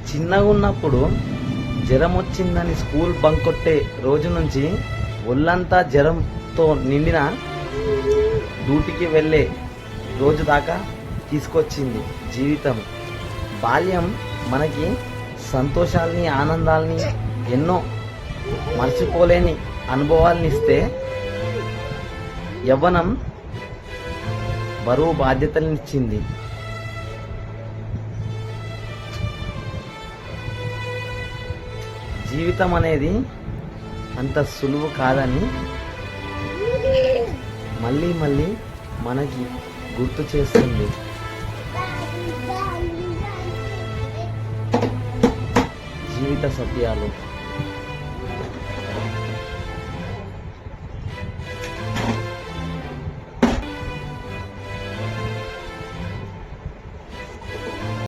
చిన్నగా ఉన్నప్పుడు జ్వరం వచ్చిందని స్కూల్ బంక్ కొట్టే రోజు నుంచి ఒళ్ళంతా జ్వరంతో నిండిన డ్యూటీకి వెళ్ళే రోజు దాకా తీసుకొచ్చింది జీవితం. బాల్యం మనకి సంతోషాల్ని, ఆనందాల్ని, ఎన్నో మర్చిపోలేని అనుభవాల్ని ఇస్తే, యవ్వనం బరువు బాధ్యతలనిచ్చింది. జీవితం అనేది అంత సులువు కాదని మళ్ళీ మళ్ళీ మనకి గుర్తు చేస్తుంది. జీవిత సత్యాలు.